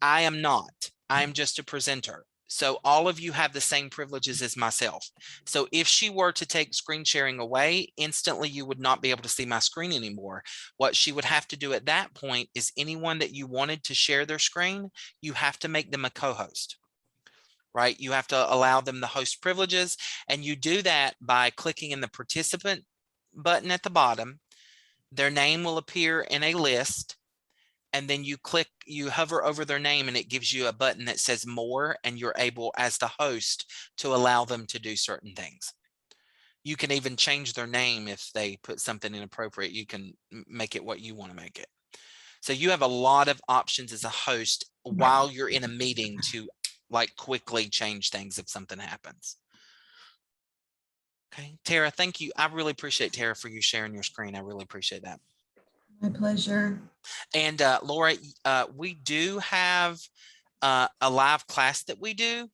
I am not. I am just a presenter. So all of you have the same privileges as myself. So if she were to take screen sharing away, instantly you would not be able to see my screen anymore. What she would have to do at that point is anyone that you wanted to share their screen, you have to make them a co-host, right? You have to allow them the host privileges, and you do that by clicking in the participant button at the bottom. Their name will appear in a list, and then you hover over their name and it gives you a button that says more, and you're able as the host to allow them to do certain things. You can even change their name if they put something inappropriate. You can make it what you want to make it. So you have a lot of options as a host while you're in a meeting to like quickly change things if something happens. Okay, Tara, thank you. I really appreciate, Tara, for you sharing your screen. I really appreciate that. My pleasure. And Laura, we do have a live class that we do.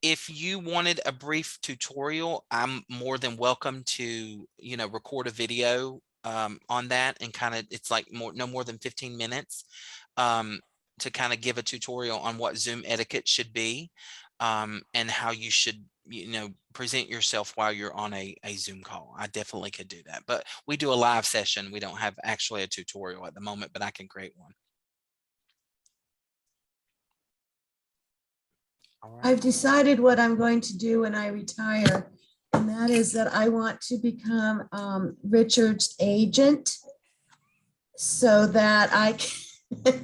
If you wanted a brief tutorial, I'm more than welcome to, record a video on that, and kind of, it's like no more than 15 minutes to kind of give a tutorial on what Zoom etiquette should be and how you should, present yourself while you're on a Zoom call. I definitely could do that, but we do a live session. We don't have actually a tutorial at the moment, but I can create one. All right. I've decided what I'm going to do when I retire, and that is that I want to become Richard's agent so that I can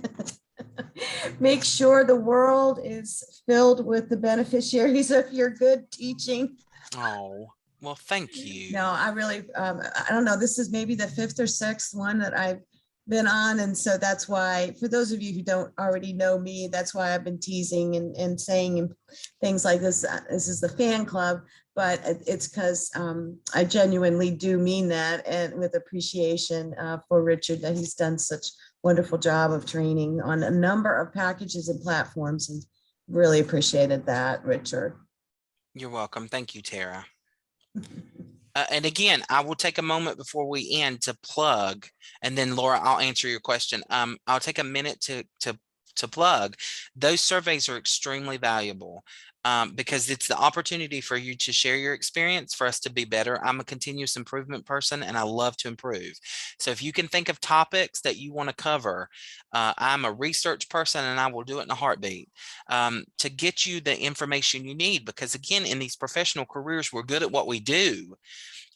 make sure the world is filled with the beneficiaries of your good teaching. Oh, well, thank you. No, I really, I don't know, this is maybe the 5th or 6th one that I've been on. And so that's why, for those of you who don't already know me, that's why I've been teasing and saying things like this. This is the fan club, but it's because I genuinely do mean that, and with appreciation for Richard, that he's done such wonderful job of training on a number of packages and platforms, and really appreciated that, Richard. You're welcome. Thank you, Tara. And again, I will take a moment before we end to plug, and then Laura, I'll answer your question. I'll take a minute to plug. Those surveys are extremely valuable because it's the opportunity for you to share your experience, for us to be better. I'm a continuous improvement person and I love to improve. So if you can think of topics that you want to cover, I'm a research person and I will do it in a heartbeat to get you the information you need. Because again, in these professional careers, we're good at what we do,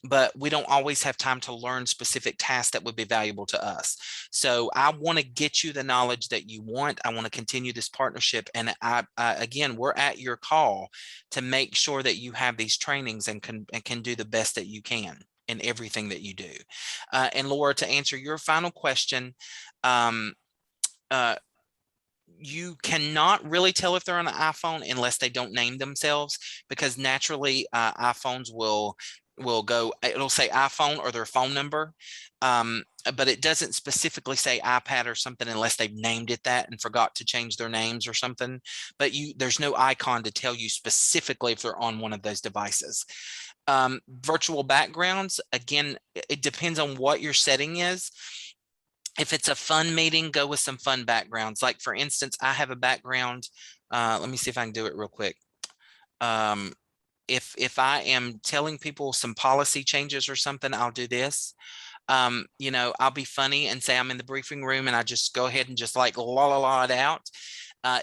but we don't always have time to learn specific tasks that would be valuable to us. So I want to get you the knowledge that you want. I want to continue this partnership. And again, we're at your call to make sure that you have these trainings and can do the best that you can in everything that you do. And Laura, to answer your final question, you cannot really tell if they're on an iPhone unless they don't name themselves, because naturally iPhones will go, it'll say iPhone or their phone number, but it doesn't specifically say iPad or something unless they've named it that and forgot to change their names or something. But there's no icon to tell you specifically if they're on one of those devices. Virtual backgrounds, again, it depends on what your setting is. If it's a fun meeting, go with some fun backgrounds. Like for instance, I have a background. Let me see if I can do it real quick. If I am telling people some policy changes or something, I'll do this. I'll be funny and say I'm in the briefing room and I just go ahead and just like la it out.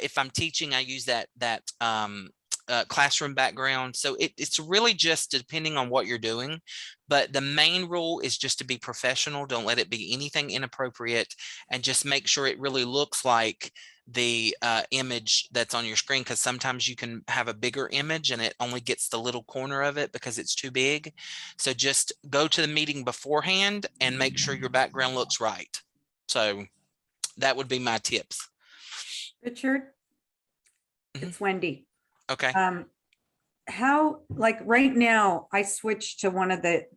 If I'm teaching, I use that classroom background. So it's really just depending on what you're doing. But the main rule is just to be professional. Don't let it be anything inappropriate, and just make sure it really looks like the image that's on your screen, because sometimes you can have a bigger image and it only gets the little corner of it because it's too big. So just go to the meeting beforehand and make sure your background looks right. So that would be my tips. Richard, Mhm. it's Wendy. Okay. How, like right now, I switched to one of the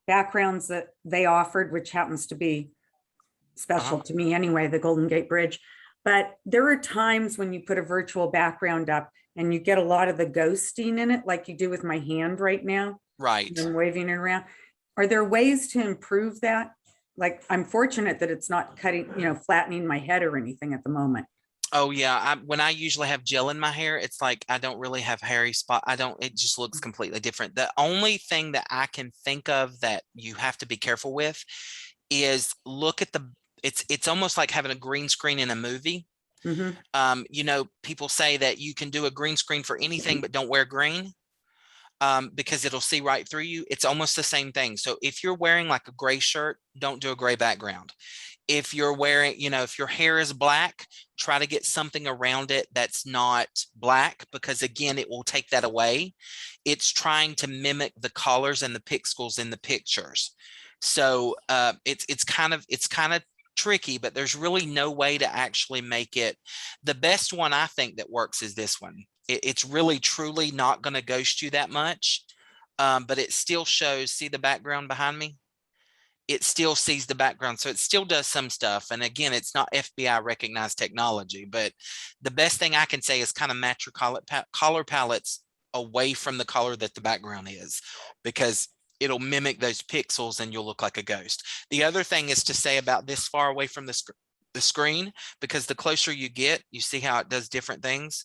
backgrounds that they offered, which happens to be special to me anyway, the Golden Gate Bridge. But there are times when you put a virtual background up and you get a lot of the ghosting in it, like you do with my hand right now. Right. I'm waving it around. Are there ways to improve that? Like, I'm fortunate that it's not cutting, flattening my head or anything at the moment. Oh yeah, when I usually have gel in my hair, it's like I don't really have hairy spot. It just looks completely different. The only thing that I can think of that you have to be careful with is look at it's almost like having a green screen in a movie. People say that you can do a green screen for anything, but don't wear green. Because it'll see right through you. It's almost the same thing. So if you're wearing like a gray shirt, don't do a gray background. If you're wearing, if your hair is black, try to get something around it that's not black, because again, it will take that away. It's trying to mimic the colors and the pixels in the pictures. So it's kind of tricky, but there's really no way to actually make it. The best one I think that works is this one. It's really truly not going to ghost you that much, but it still shows. See the background behind me? It still sees the background, so it still does some stuff. And again, it's not FBI recognized technology, but the best thing I can say is kind of match your color palettes away from the color that the background is, because it'll mimic those pixels and you'll look like a ghost. The other thing is to say about this far away from the screen, because the closer you get, you see how it does different things.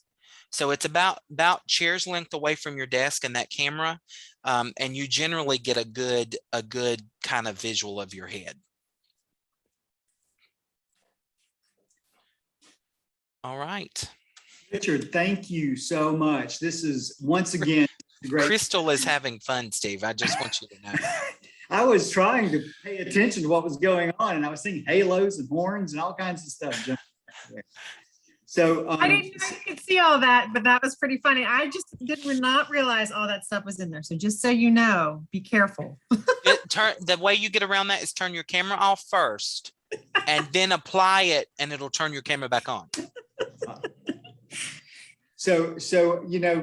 So it's about chair's length away from your desk and that camera, and you generally get a good kind of visual of your head. All right. Richard, thank you so much. This is once again great. Crystal is having fun, Steve. I just want you to know. I was trying to pay attention to what was going on, and I was seeing halos and horns and all kinds of stuff. So I didn't know you could see all that, but that was pretty funny. I just did not realize all that stuff was in there. So just so you know, be careful. The way you get around that is turn your camera off first and then apply it, and it'll turn your camera back on. So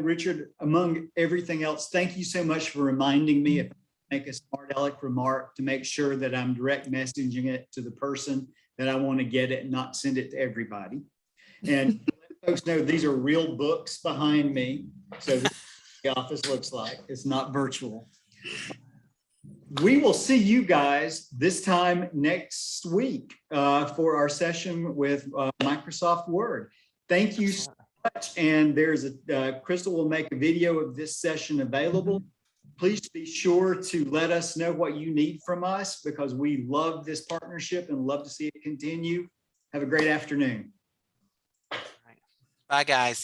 Richard, among everything else, thank you so much for reminding me if I make a smart aleck remark to make sure that I'm direct messaging it to the person that I want to get it and not send it to everybody. And let folks know these are real books behind me. So this is what the office looks like. It's not virtual. We will see you guys this time next week for our session with Microsoft Word. Thank you so much. And there's Crystal will make a video of this session available. Please be sure to let us know what you need from us, because we love this partnership and love to see it continue. Have a great afternoon. Bye, guys.